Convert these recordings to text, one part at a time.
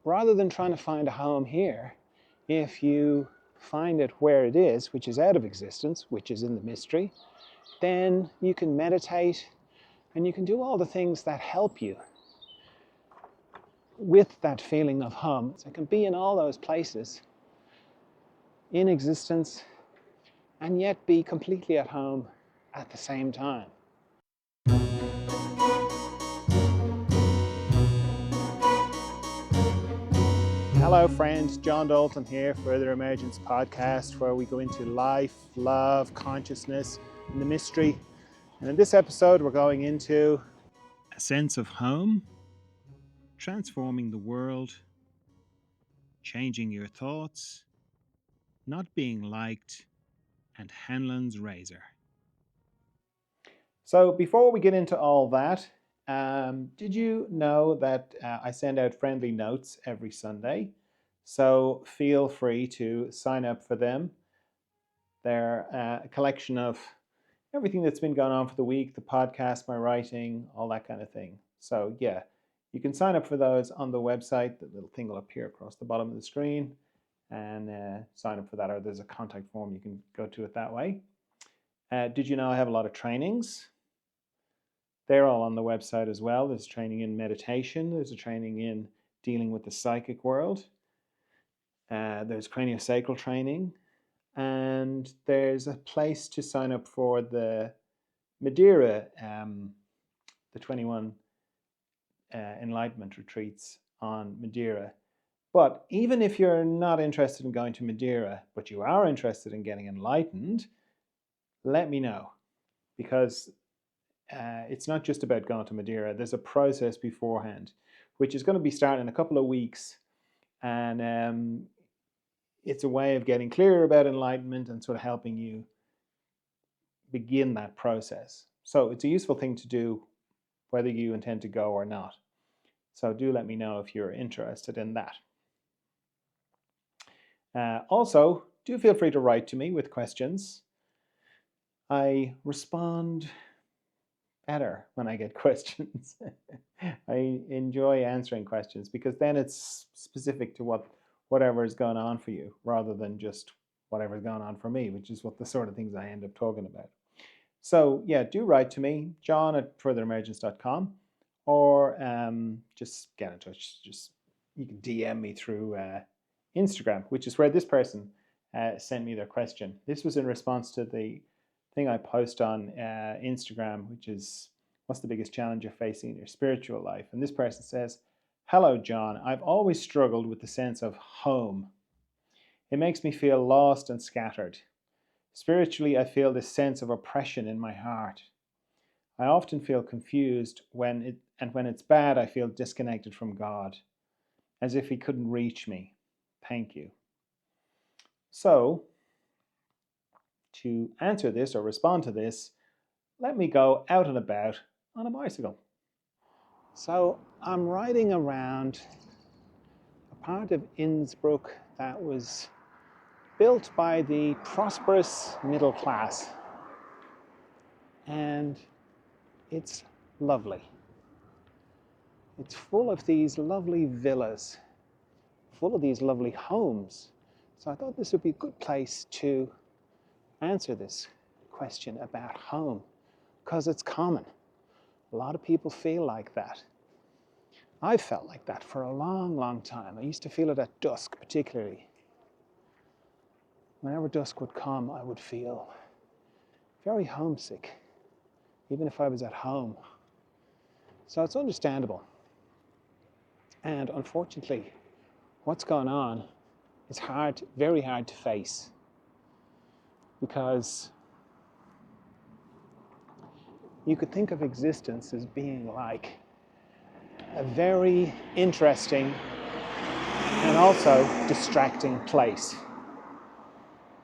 rather than trying to find a home here, if you find it where it is, which is out of existence, which is in the mystery, then you can meditate and you can do all the things that help you with that feeling of home. So it can be in all those places in existence and yet be completely at home at the same time. Hello friends, John Dalton here for the Emergence podcast, where we go into life, love, consciousness, and the mystery. And in this episode we're going into a sense of home, transforming the world, changing your thoughts, not being liked, and Hanlon's razor. So before we get into all that, did you know that I send out friendly notes every Sunday? So feel free to sign up for them. They're a collection of everything that's been going on for the week, the podcast, my writing, all that kind of thing. So yeah, you can sign up for those on the website. The little thing will appear across the bottom of the screen, and sign up for that, or there's a contact form, you can go to it that way. Did you know I have a lot of trainings? They're all on the website as well. There's training in meditation. There's a training in dealing with the psychic world. There's craniosacral training. And there's a place to sign up for the Madeira, the 21 enlightenment retreats on Madeira. But even if you're not interested in going to Madeira, but you are interested in getting enlightened, let me know. Because it's not just about going to Madeira. There's a process beforehand, which is going to be starting in a couple of weeks. And it's a way of getting clearer about enlightenment and sort of helping you begin that process. So it's a useful thing to do whether you intend to go or not. So do let me know if you're interested in that. Also, do feel free to write to me with questions. I respond better when I get questions. I enjoy answering questions because then it's specific to whatever is going on for you, rather than just whatever's going on for me, which is what the sort of things I end up talking about. So yeah, do write to me, john@furtheremergence.com, or just get in touch. You can DM me through Instagram, which is where this person sent me their question. This was in response to the thing I post on Instagram, which is, what's the biggest challenge you're facing in your spiritual life? And this person says, "Hello, John. I've always struggled with the sense of home. It makes me feel lost and scattered. Spiritually, I feel this sense of oppression in my heart. I often feel confused when it's bad, I feel disconnected from God, as if he couldn't reach me. Thank you." So, to answer this or respond to this, let me go out and about on a bicycle. So I'm riding around a part of Innsbruck that was built by the prosperous middle class. And it's lovely. It's full of these lovely villas, full of these lovely homes. So I thought this would be a good place to answer this question about home, because it's common. A lot of people feel like that. I felt like that for a long, long time. I used to feel it at dusk, particularly. Whenever dusk would come, I would feel very homesick, even if I was at home. So it's understandable. And unfortunately, what's going on is very hard to face, because you could think of existence as being like a very interesting and also distracting place,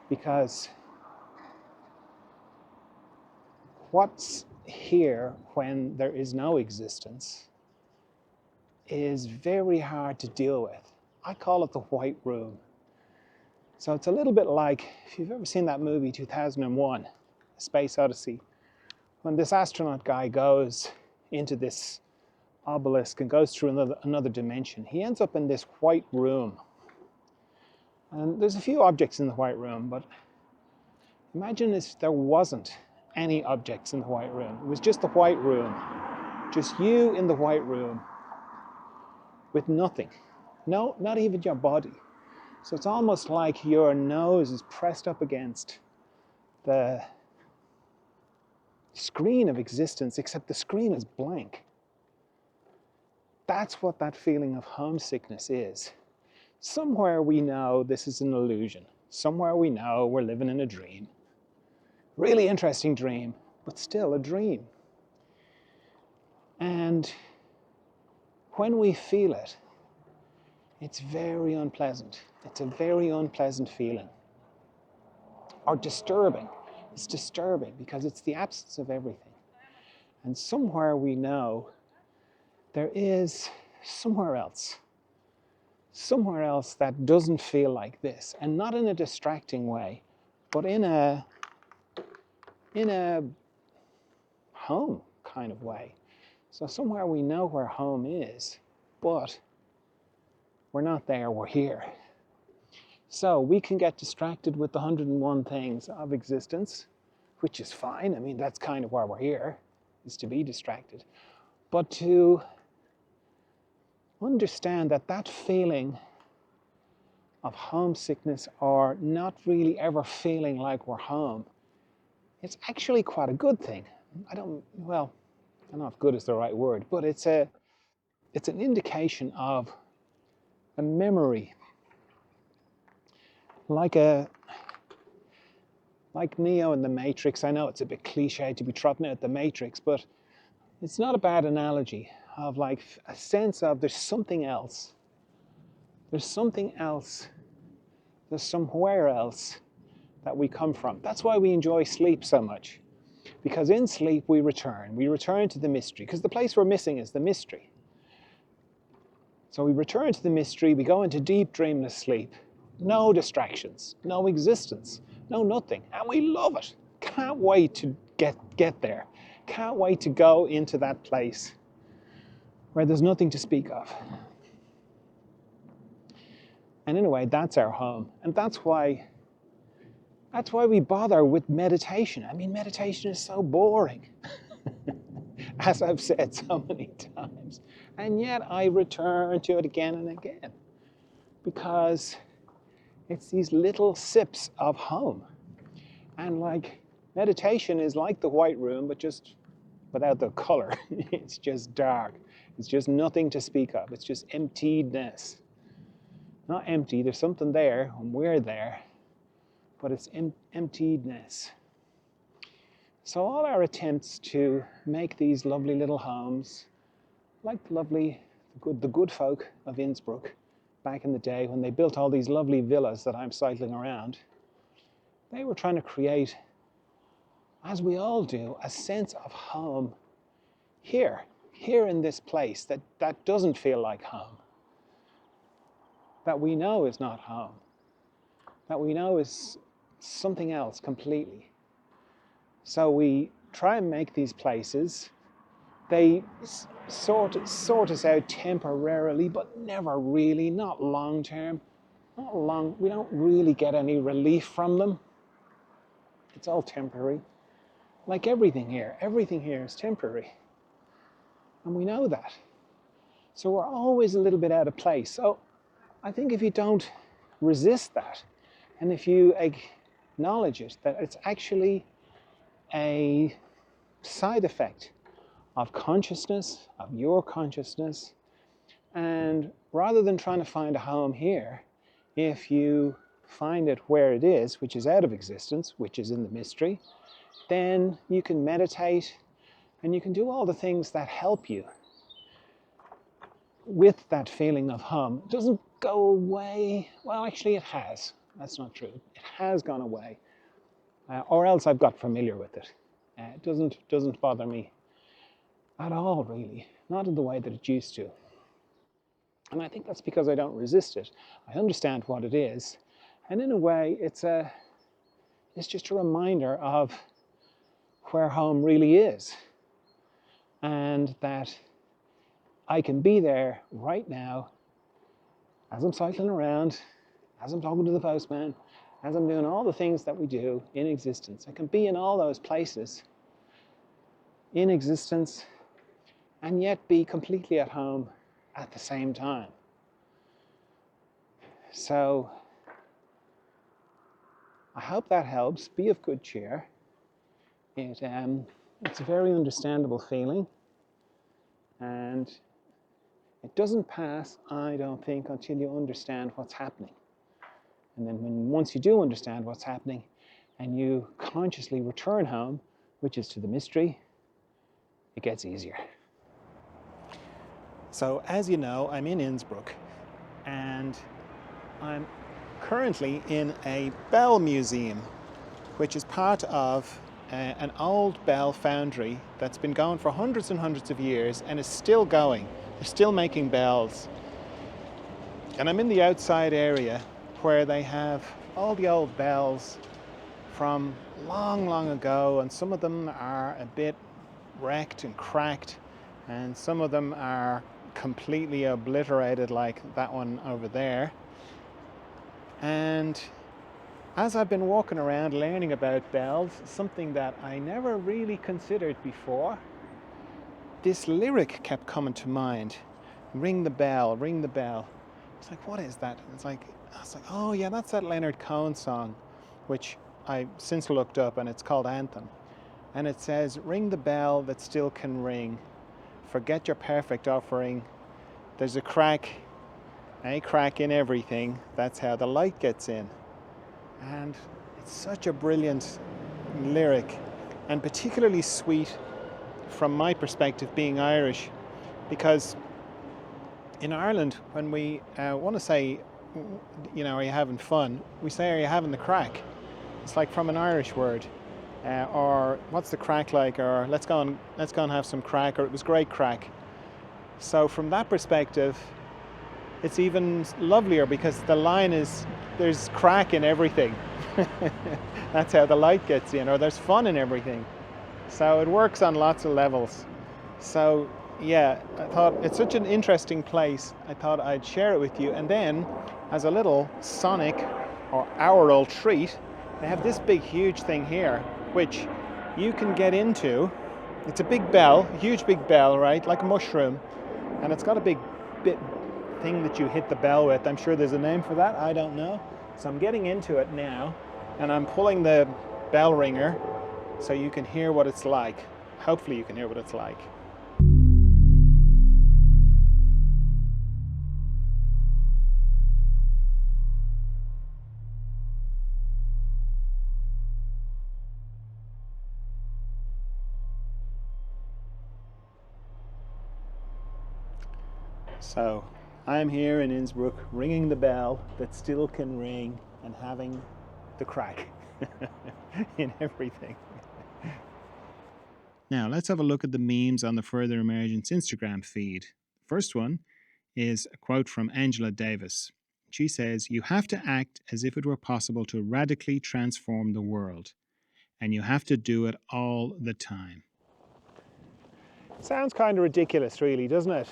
because what's here when there is no existence is very hard to deal with. I call it the white room. So it's a little bit like, if you've ever seen that movie 2001, Space Odyssey, when this astronaut guy goes into this obelisk and goes through another dimension. He ends up in this white room. And there's a few objects in the white room, but imagine if there wasn't any objects in the white room. It was just the white room. Just you in the white room with nothing. No, not even your body. So it's almost like your nose is pressed up against the screen of existence, except the screen is blank. That's what that feeling of homesickness is. Somewhere we know this is an illusion. Somewhere we know we're living in a dream. Really interesting dream, but still a dream. And when we feel it, it's very unpleasant. It's a very unpleasant feeling. Or disturbing. It's disturbing because it's the absence of everything. And somewhere we know there is somewhere else that doesn't feel like this, and not in a distracting way, but in a home kind of way. So somewhere we know where home is, but we're not there, we're here. So we can get distracted with the 101 things of existence, which is fine. I mean, that's kind of why we're here, is to be distracted. But to understand that that feeling of homesickness, or not really ever feeling like we're home, it's actually quite a good thing. I don't know if good is the right word, but it's an indication of a memory, like Neo in the Matrix. I know it's a bit cliche to be trotting out the Matrix, but it's not a bad analogy of like a sense of there's something else. There's something else. There's somewhere else that we come from. That's why we enjoy sleep so much. Because in sleep we return. We return to the mystery. Because the place we're missing is the mystery. So we return to the mystery. We go into deep dreamless sleep. No distractions. No existence. No nothing. And we love it. Can't wait to get there. Can't wait to go into that place where there's nothing to speak of. And in a way, that's our home. And that's why we bother with meditation. I mean, meditation is so boring, as I've said so many times. And yet I return to it again and again, because it's these little sips of home. And like meditation is like the white room, but just without the color. It's just dark. It's just nothing to speak of. It's just emptiness. Not empty, there's something there, and we're there, but it's emptiness. So all our attempts to make these lovely little homes, like the good folk of Innsbruck back in the day when they built all these lovely villas that I'm cycling around, they were trying to create, as we all do, a sense of home here in this place that doesn't feel like home, that we know is not home, that we know is something else completely. So we try and make these places, they sort us out temporarily, but never really, not long term, not long. We don't really get any relief from them. It's all temporary. Like everything here is temporary. And we know that. So we're always a little bit out of place. So I think if you don't resist that, and if you acknowledge it, that it's actually a side effect of consciousness, of your consciousness, and rather than trying to find a home here, if you find it where it is, which is out of existence, which is in the mystery, then you can meditate and you can do all the things that help you with that feeling of home. It doesn't go away. Well, actually it has. That's not true. It has gone away. Or else I've got familiar with it. It doesn't bother me at all, really. Not in the way that it used to. And I think that's because I don't resist it. I understand what it is. And in a way, it's just a reminder of where home really is. And that I can be there right now as I'm cycling around, as I'm talking to the postman, as I'm doing all the things that we do in existence. I can be in all those places in existence and yet be completely at home at the same time. So I hope that helps. Be of good cheer. It's a very understandable feeling, and it doesn't pass, I don't think, until you understand what's happening. And then once you do understand what's happening and you consciously return home, which is to the mystery, it gets easier. So as you know, I'm in Innsbruck, and I'm currently in a bell museum, which is part of an old bell foundry that's been going for hundreds and hundreds of years and is still going. They're still making bells. And I'm in the outside area where they have all the old bells from long, long ago, and some of them are a bit wrecked and cracked, and some of them are completely obliterated, like that one over there. And as I've been walking around learning about bells, something that I never really considered before, this lyric kept coming to mind. Ring the bell, ring the bell. It's like, what is that? I was like, oh yeah, that's that Leonard Cohen song, which I since looked up, and it's called Anthem. And it says, ring the bell that still can ring. Forget your perfect offering. There's a crack in everything. That's how the light gets in. And it's such a brilliant lyric, and particularly sweet from my perspective, being Irish, because in Ireland, when we want to say, are you having fun, we say, are you having the crack? It's like from an Irish word, or what's the crack like, or let's go and have some crack, or it was great crack. So from that perspective, it's even lovelier, because the line is, there's crack in everything. That's how the light gets in, or there's fun in everything. So it works on lots of levels. So yeah, I thought it's such an interesting place. I thought I'd share it with you. And then, as a little sonic or aural treat, they have this big, huge thing here, which you can get into. It's a big bell, a huge big bell, right? Like a mushroom. And it's got a big bit thing that you hit the bell with. I'm sure there's a name for that. I don't know. So I'm getting into it now, and I'm pulling the bell ringer so you can hear what it's like. Hopefully you can hear what it's like. So I'm here in Innsbruck, ringing the bell that still can ring and having the crack in everything. Now let's have a look at the memes on the Further Emergence Instagram feed. First one is a quote from Angela Davis. She says, "You have to act as if it were possible to radically transform the world, and you have to do it all the time." Sounds kind of ridiculous, really, doesn't it?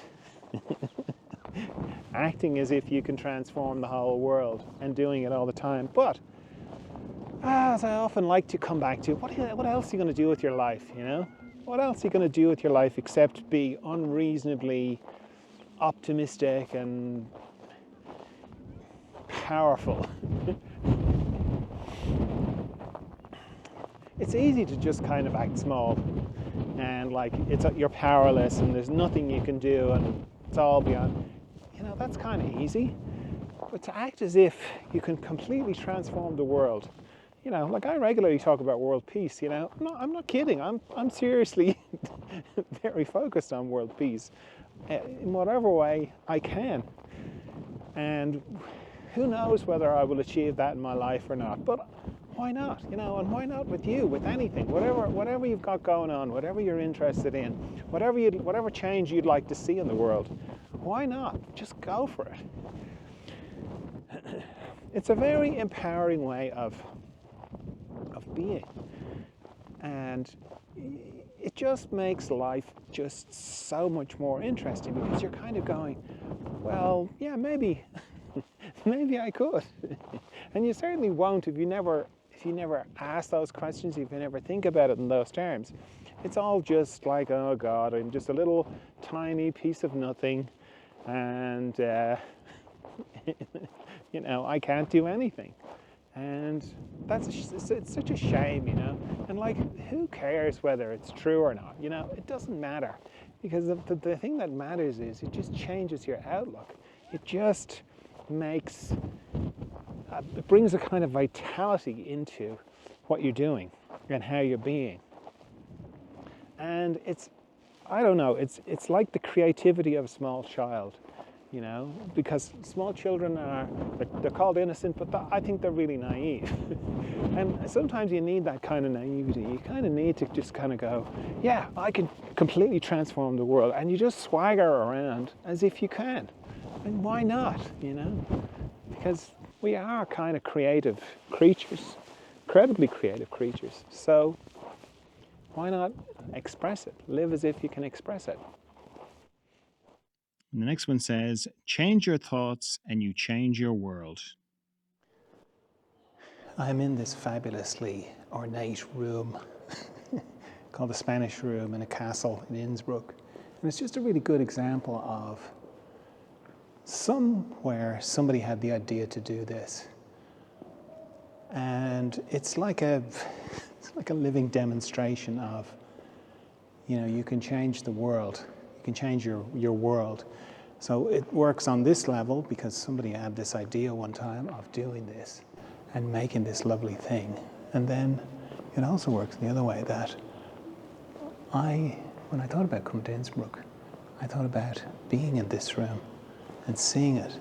Acting as if you can transform the whole world and doing it all the time. But as I often like to come back to, what else are you going to do with your life, What else are you going to do with your life except be unreasonably optimistic and powerful? It's easy to just kind of act small and like you're powerless and there's nothing you can do and it's all beyond. That's kind of easy. But to act as if you can completely transform the world, like I regularly talk about world peace, I'm not kidding. I'm seriously very focused on world peace in whatever way I can. And who knows whether I will achieve that in my life or not, but why not? And why not with you, with anything, whatever you've got going on, whatever you're interested in, whatever change you'd like to see in the world, why not? Just go for it. It's a very empowering way of being, and it just makes life just so much more interesting, because you're kind of going, well, yeah, maybe maybe I could. And you certainly won't if you never ask those questions, if you never think about it in those terms. It's all just like, oh God, I'm just a little tiny piece of nothing, and you know, I can't do anything. And it's such a shame, you know. And like, who cares whether it's true or not? You know, it doesn't matter, because the thing that matters is it just changes your outlook. It just makes, it brings a kind of vitality into what you're doing and how you're being. And it's, I don't know, it's like the creativity of a small child, you know, because small children they're called innocent, but I think they're really naive. And sometimes you need that kind of naivety. You kind of need to just kind of go, yeah, I can completely transform the world. And you just swagger around as if you can. And why not, you know? Because we are kind of creative creatures, incredibly creative creatures. So why not express it? Live as if you can express it. And the next one says, change your thoughts and you change your world. I'm in this fabulously ornate room called the Spanish Room in a castle in Innsbruck. And it's just a really good example of somewhere somebody had the idea to do this. And it's like a living demonstration of, you know, you can change the world. You can change your world. So it works on this level because somebody had this idea one time of doing this and making this lovely thing. And then it also works the other way, that when I thought about coming to Innsbruck, I thought about being in this room and seeing it.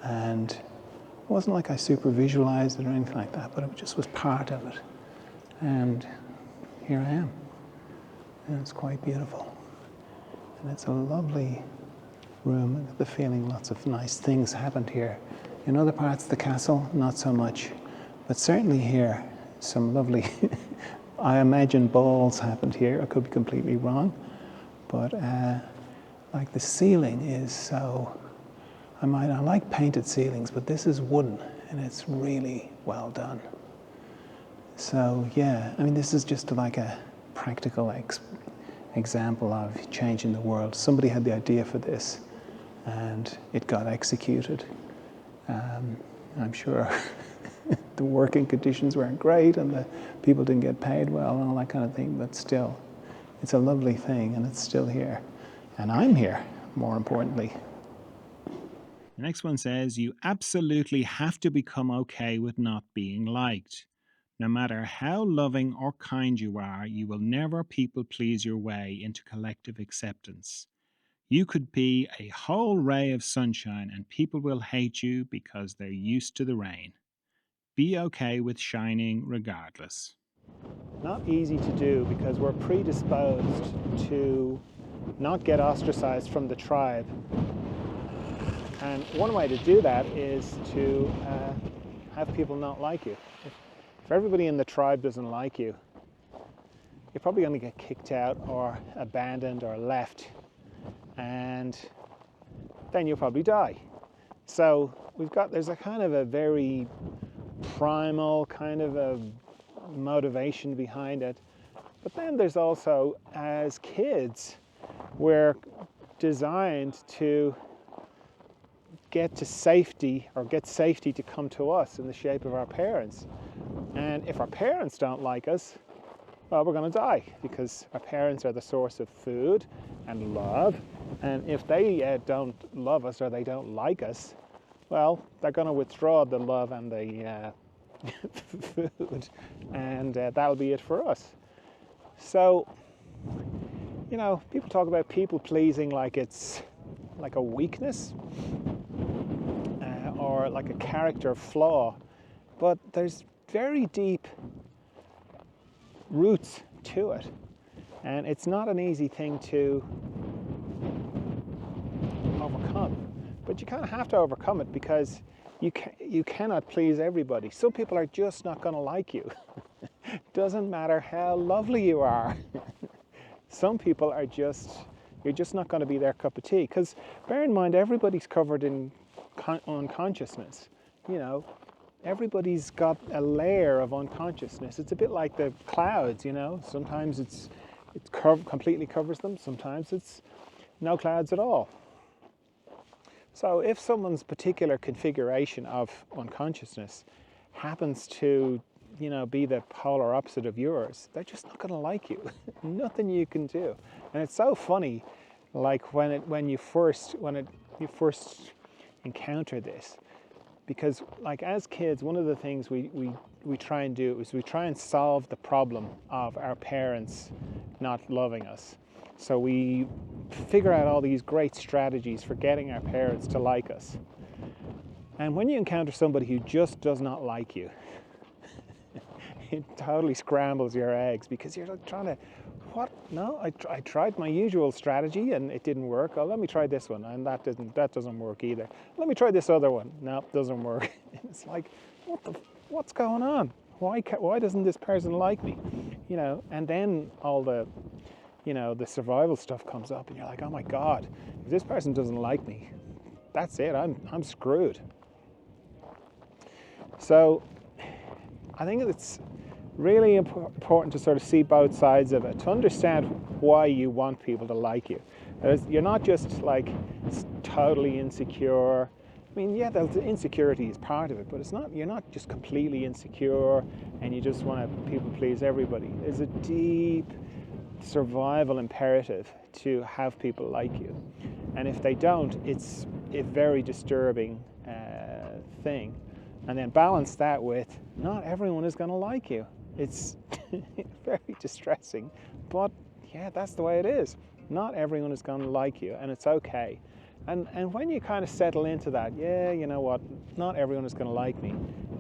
And it wasn't like I super visualized it or anything like that, but it just was part of it. And here I am. And it's quite beautiful. And it's a lovely room. I get the feeling lots of nice things happened here. In other parts of the castle, not so much. But certainly here, some lovely, I imagine balls happened here. I could be completely wrong. But like the ceiling is so, I like painted ceilings, but this is wooden and it's really well done. So yeah, I mean, this is just like a practical example of changing the world. Somebody had the idea for this and it got executed. I'm sure the working conditions weren't great and the people didn't get paid well and all that kind of thing, but still, it's a lovely thing and it's still here. And I'm here, more importantly. The next one says, you absolutely have to become okay with not being liked. No matter how loving or kind you are, you will never people please your way into collective acceptance. You could be a whole ray of sunshine and people will hate you because they're used to the rain. Be okay with shining regardless. Not easy to do because we're predisposed to not get ostracized from the tribe. And one way to do that is to have people not like you. If everybody in the tribe doesn't like you, you're probably going to get kicked out or abandoned or left, and then you'll probably die. So there's a kind of a very primal kind of a motivation behind it. But then there's also, as kids, we're designed to get to safety, or get safety to come to us in the shape of our parents. And if our parents don't like us, well, we're going to die, because our parents are the source of food and love. And if they don't love us or they don't like us, well, they're going to withdraw the love and the food, and that'll be it for us. So, you know, people talk about people pleasing like it's like a weakness or like a character flaw, but there's very deep roots to it, and it's not an easy thing to overcome. But you kind of have to overcome it, because you cannot please everybody. Some people are just not going to like you. Doesn't matter how lovely you are. Some people are just, you're just not going to be their cup of tea. Because bear in mind, everybody's covered in unconsciousness. You know, everybody's got a layer of unconsciousness. It's a bit like the clouds, you know. Sometimes it completely covers them. Sometimes it's no clouds at all. So if someone's particular configuration of unconsciousness happens to, you know, be the polar opposite of yours, they're just not going to like you. Nothing you can do. And it's so funny, like when you first encounter this, because like as kids, one of the things we try and do is we try and solve the problem of our parents not loving us. So we figure out all these great strategies for getting our parents to like us. And when you encounter somebody who just does not like you, it totally scrambles your eggs, because you're like trying to, what? No, I tried my usual strategy and it didn't work. Oh, let me try this one, and that doesn't work either. Let me try this other one. No, doesn't work. It's like, what's going on? Why doesn't this person like me? You know, and then all the, you know, the survival stuff comes up, and you're like, oh my God, if this person doesn't like me, that's it. I'm screwed. So I think it's really important to sort of see both sides of it, to understand why you want people to like you. You're not just like totally insecure. I mean, yeah, the insecurity is part of it, but it's not. You're not just completely insecure and you just want to people please everybody. There's a deep survival imperative to have people like you, and if they don't, it's a very disturbing thing. And then balance that with, not everyone is going to like you. It's very distressing, but yeah, that's the way it is. Not everyone is going to like you, and it's okay. And when you kind of settle into that, yeah, you know what, not everyone is going to like me,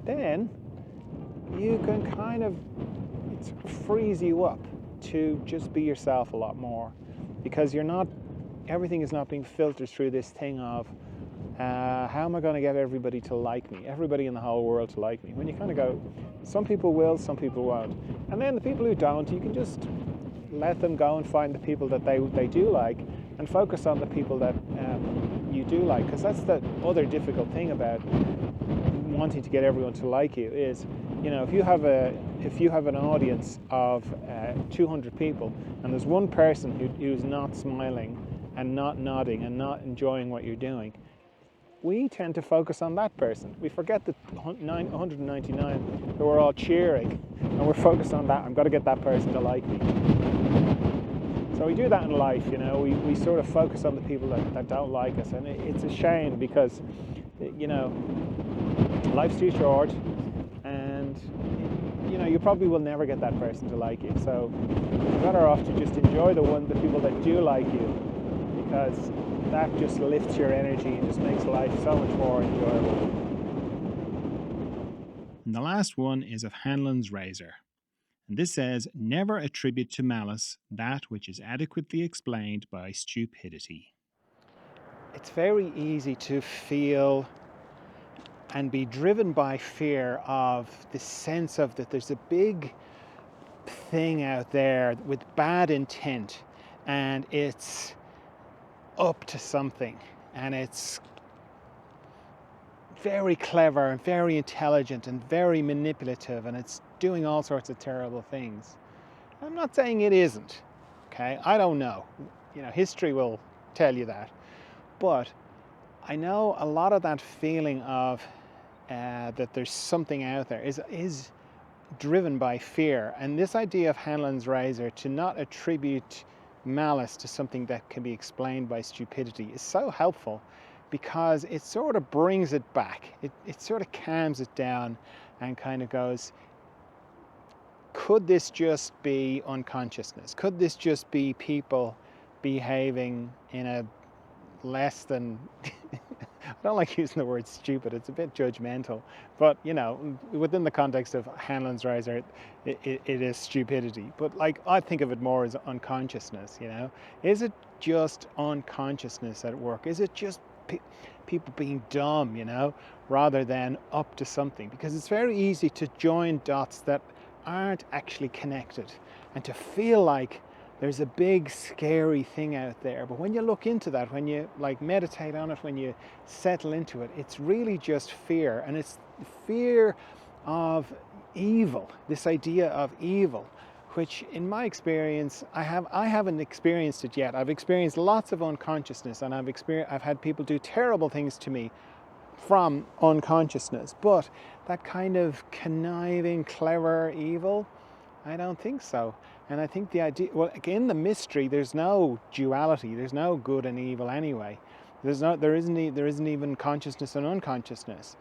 then you can kind of, it frees you up to just be yourself a lot more, because you're not, everything is not being filtered through this thing of, how am I going to get everybody to like me, everybody in the whole world to like me? When you kind of go, some people will, some people won't. And then the people who don't, you can just let them go and find the people that they do like, and focus on the people that you do like. Because that's the other difficult thing about wanting to get everyone to like you is, you know, if you have an audience of 200 people, and there's one person who's not smiling and not nodding and not enjoying what you're doing, we tend to focus on that person. We forget the 199 who are all cheering, and we're focused on that. I've got to get that person to like me. So we do that in life, you know. We sort of focus on the people that don't like us, and it's a shame, because, you know, life's too short, and, you know, you probably will never get that person to like you. So you're better off to just enjoy the people that do like you, because that just lifts your energy and just makes life so much more enjoyable. And the last one is of Hanlon's razor. And this says, never attribute to malice that which is adequately explained by stupidity. It's very easy to feel and be driven by fear of the sense of that there's a big thing out there with bad intent, and it's up to something, and it's very clever and very intelligent and very manipulative, and it's doing all sorts of terrible things. I'm not saying it isn't, okay? I don't know. You know, history will tell you that. But I know a lot of that feeling of that there's something out there is driven by fear. And this idea of Hanlon's razor, to not attribute malice to something that can be explained by stupidity, is so helpful, because it sort of brings it back. It sort of calms it down and kind of goes, could this just be unconsciousness? Could this just be people behaving in a less than I don't like using the word stupid, it's a bit judgmental, but, you know, within the context of Hanlon's razor, it is stupidity. But like, I think of it more as unconsciousness, you know. Is it just unconsciousness at work? Is it just people being dumb, you know, rather than up to something? Because it's very easy to join dots that aren't actually connected, and to feel like there's a big scary thing out there. But when you look into that, when you like meditate on it, when you settle into it, it's really just fear. And it's fear of evil, this idea of evil, which in my experience, I haven't experienced it yet. I've experienced lots of unconsciousness, and I've had people do terrible things to me from unconsciousness, but that kind of conniving, clever evil, I don't think so. And I think the idea, well, in the mystery, there's no duality, there's no good and evil anyway. There isn't even consciousness and unconsciousness.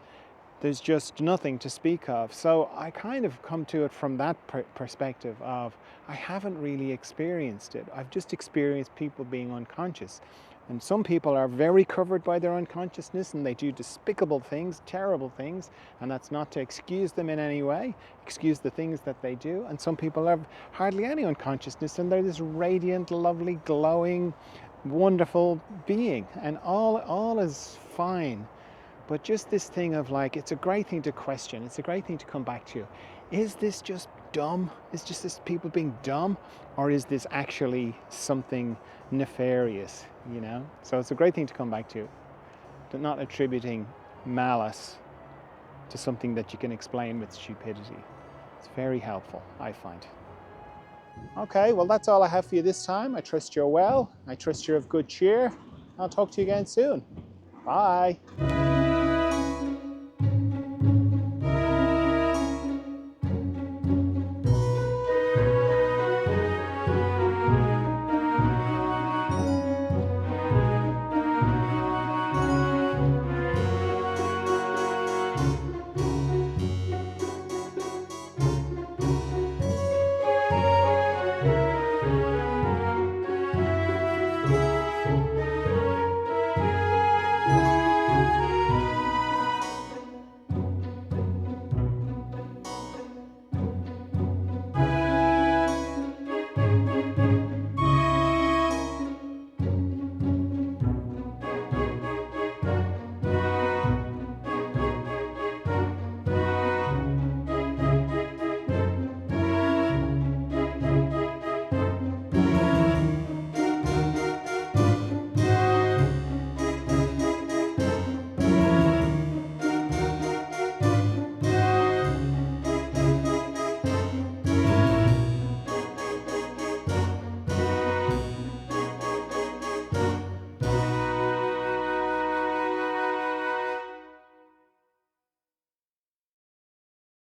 There's just nothing to speak of. So I kind of come to it from that perspective of, I haven't really experienced it. I've just experienced people being unconscious. And some people are very covered by their unconsciousness and they do despicable things, terrible things, and that's not to excuse them in any way, excuse the things that they do. And some people have hardly any unconsciousness and they're this radiant, lovely, glowing, wonderful being, and all is fine. But just this thing of like, it's a great thing to question, it's a great thing to come back to. Is this just dumb? Is just this people being dumb? Or is this actually something nefarious, you know? So it's a great thing to come back to not attributing malice to something that you can explain with stupidity. It's very helpful, I find. Okay, well, that's all I have for you this time. I trust you're well. I trust you're of good cheer. I'll talk to you again soon. Bye.